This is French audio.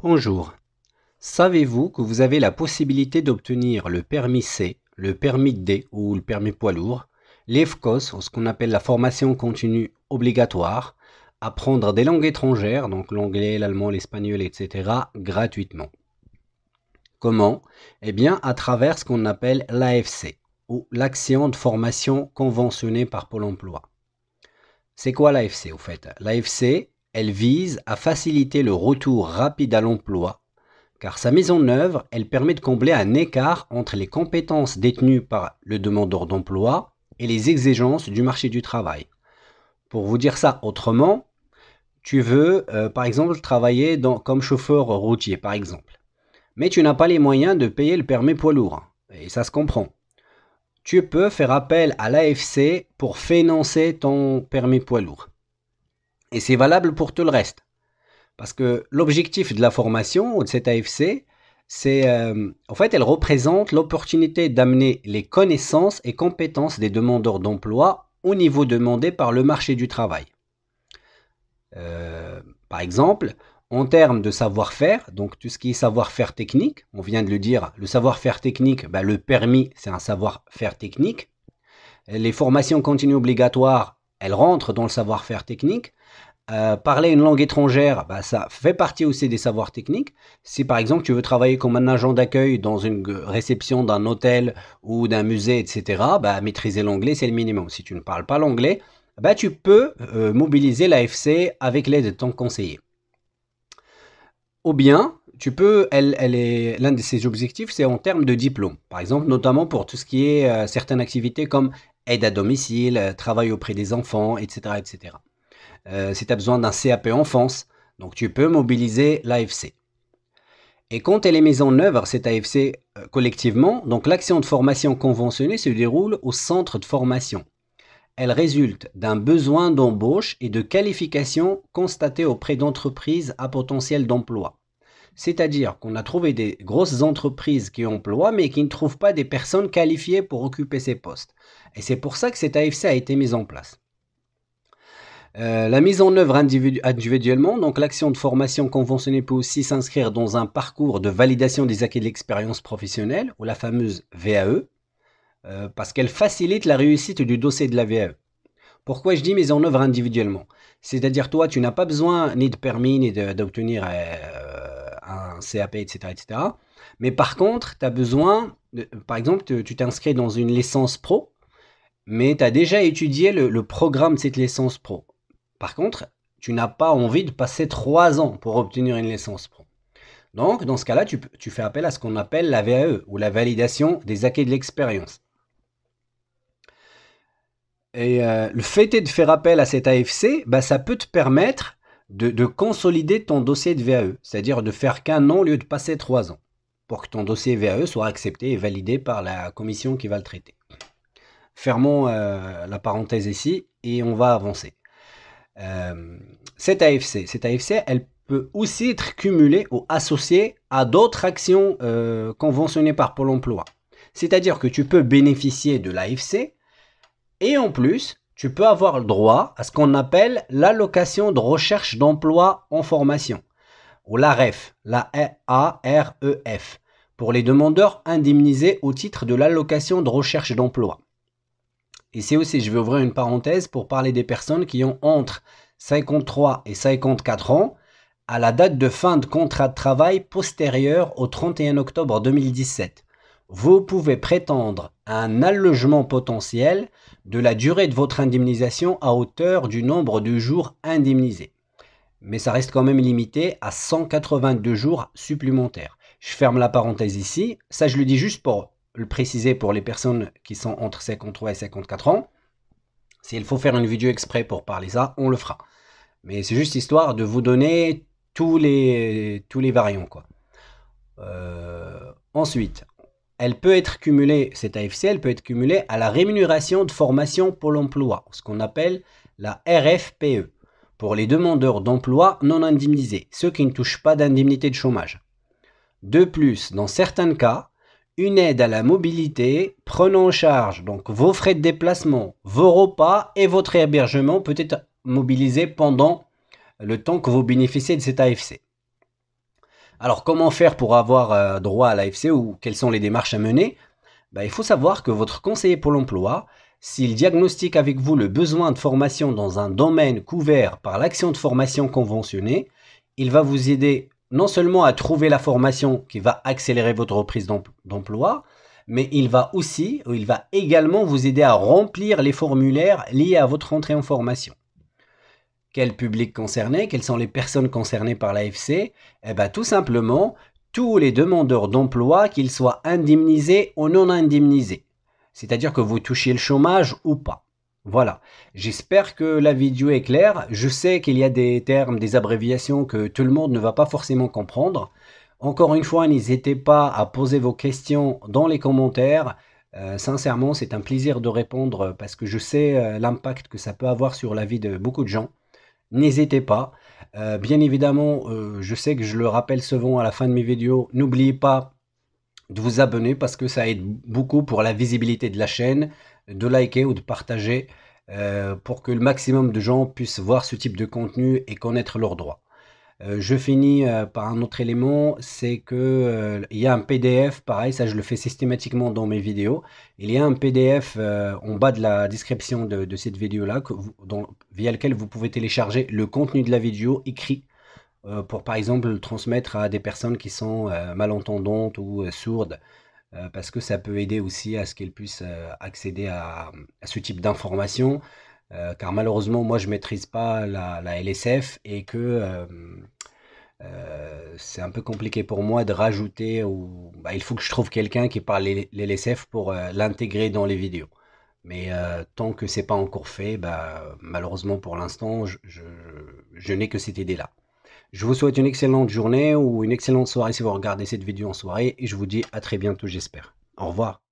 Bonjour. Savez-vous que vous avez la possibilité d'obtenir le permis C, le permis D ou le permis poids lourd, l'EFCOS, ce qu'on appelle la formation continue obligatoire, apprendre des langues étrangères, donc l'anglais, l'allemand, l'espagnol, etc., gratuitement. Comment? Eh bien, à travers ce qu'on appelle l'AFC, ou l'action de formation conventionnée par Pôle emploi. C'est quoi l'AFC au fait? L'AFC, elle vise à faciliter le retour rapide à l'emploi, car sa mise en œuvre, elle permet de combler un écart entre les compétences détenues par le demandeur d'emploi et les exigences du marché du travail. Pour vous dire ça autrement, tu veux, par exemple, travailler comme chauffeur routier, par exemple, mais tu n'as pas les moyens de payer le permis poids lourd, et ça se comprend. Tu peux faire appel à l'AFC pour financer ton permis poids lourd. Et c'est valable pour tout le reste. Parce que l'objectif de la formation de cette AFC, c'est en fait, elle représente l'opportunité d'amener les connaissances et compétences des demandeurs d'emploi au niveau demandé par le marché du travail. Par exemple, en termes de savoir-faire, donc tout ce qui est savoir-faire technique, on vient de le dire, le savoir-faire technique, le permis, c'est un savoir-faire technique. Les formations continues obligatoires, elles rentrent dans le savoir-faire technique. Parler une langue étrangère, ça fait partie aussi des savoirs techniques. Si par exemple tu veux travailler comme un agent d'accueil dans une réception d'un hôtel ou d'un musée, etc., maîtriser l'anglais, c'est le minimum. Si tu ne parles pas l'anglais, tu peux mobiliser l'AFC avec l'aide de ton conseiller. Ou bien, tu peux, l'un de ses objectifs, c'est en termes de diplôme. Par exemple, notamment pour tout ce qui est certaines activités comme aide à domicile, travail auprès des enfants, etc., etc. Si tu as besoin d'un CAP enfance, donc tu peux mobiliser l'AFC. Et quand elle est mise en œuvre, cette AFC collectivement, donc l'action de formation conventionnée se déroule au centre de formation. Elle résulte d'un besoin d'embauche et de qualification constaté auprès d'entreprises à potentiel d'emploi. C'est-à-dire qu'on a trouvé des grosses entreprises qui emploient mais qui ne trouvent pas des personnes qualifiées pour occuper ces postes. Et c'est pour ça que cette AFC a été mise en place. La mise en œuvre individuellement, donc l'action de formation conventionnée peut aussi s'inscrire dans un parcours de validation des acquis de l'expérience professionnelle, ou la fameuse VAE, parce qu'elle facilite la réussite du dossier de la VAE. Pourquoi je dis mise en œuvre individuellement? C'est-à-dire toi, tu n'as pas besoin ni de permis, ni d'obtenir un CAP, etc., etc. Mais par contre, tu as besoin, par exemple, tu t'inscris dans une licence pro, mais tu as déjà étudié le programme de cette licence pro. Par contre, tu n'as pas envie de passer 3 ans pour obtenir une licence pro. Donc, dans ce cas-là, tu fais appel à ce qu'on appelle la VAE, ou la validation des acquis de l'expérience. Et le fait de faire appel à cette AFC, ça peut te permettre de consolider ton dossier de VAE, c'est-à-dire de faire qu'un an au lieu de passer 3 ans, pour que ton dossier VAE soit accepté et validé par la commission qui va le traiter. Fermons la parenthèse ici et on va avancer. Cette AFC, elle peut aussi être cumulée ou associée à d'autres actions conventionnées par Pôle emploi. C'est-à-dire que tu peux bénéficier de l'AFC et en plus, tu peux avoir le droit à ce qu'on appelle l'allocation de recherche d'emploi en formation, ou l'AREF, la AREF, pour les demandeurs indemnisés au titre de l'allocation de recherche d'emploi. Ici aussi, je vais ouvrir une parenthèse pour parler des personnes qui ont entre 53 et 54 ans à la date de fin de contrat de travail postérieure au 31 octobre 2017. Vous pouvez prétendre à un allégement potentiel de la durée de votre indemnisation à hauteur du nombre de jours indemnisés. Mais ça reste quand même limité à 182 jours supplémentaires. Je ferme la parenthèse ici. Ça, je le dis juste pour le préciser pour les personnes qui sont entre 53 et 54 ans. S'il faut faire une vidéo exprès pour parler ça, on le fera. Mais c'est juste histoire de vous donner tous les variants, quoi. Ensuite, elle peut être cumulée, cette AFC, elle peut être cumulée à la rémunération de formation Pôle emploi, ce qu'on appelle la RFPE, pour les demandeurs d'emploi non indemnisés, ceux qui ne touchent pas d'indemnité de chômage. De plus, dans certains cas, une aide à la mobilité prenant en charge donc vos frais de déplacement, vos repas et votre hébergement peut être mobilisée pendant le temps que vous bénéficiez de cette AFC. Alors, comment faire pour avoir droit à l'AFC ou quelles sont les démarches à mener? Il faut savoir que votre conseiller Pôle emploi, s'il diagnostique avec vous le besoin de formation dans un domaine couvert par l'action de formation conventionnée, il va vous aider non seulement à trouver la formation qui va accélérer votre reprise d'emploi, mais il va également vous aider à remplir les formulaires liés à votre entrée en formation. Quel public concerné? Quelles sont les personnes concernées par l'AFC? Tout simplement, tous les demandeurs d'emploi, qu'ils soient indemnisés ou non indemnisés. C'est-à-dire que vous touchiez le chômage ou pas. Voilà. J'espère que la vidéo est claire. Je sais qu'il y a des termes, des abréviations que tout le monde ne va pas forcément comprendre. Encore une fois, n'hésitez pas à poser vos questions dans les commentaires. Sincèrement, c'est un plaisir de répondre parce que je sais l'impact que ça peut avoir sur la vie de beaucoup de gens. N'hésitez pas. Bien évidemment, je sais que je le rappelle souvent à la fin de mes vidéos, n'oubliez pas de vous abonner parce que ça aide beaucoup pour la visibilité de la chaîne, de liker ou de partager pour que le maximum de gens puissent voir ce type de contenu et connaître leurs droits. Je finis par un autre élément, c'est que il y a un PDF, pareil, ça je le fais systématiquement dans mes vidéos. Il y a un PDF en bas de la description de cette vidéo-là, via lequel vous pouvez télécharger le contenu de la vidéo écrit pour par exemple le transmettre à des personnes qui sont malentendantes ou sourdes, parce que ça peut aider aussi à ce qu'elles puissent accéder à ce type d'informations. Car malheureusement, moi, je maîtrise pas la LSF et que c'est un peu compliqué pour moi de rajouter ou il faut que je trouve quelqu'un qui parle l'LSF pour l'intégrer dans les vidéos. Mais tant que c'est pas encore fait, malheureusement pour l'instant, je n'ai que cette idée-là. Je vous souhaite une excellente journée ou une excellente soirée si vous regardez cette vidéo en soirée et je vous dis à très bientôt, j'espère. Au revoir.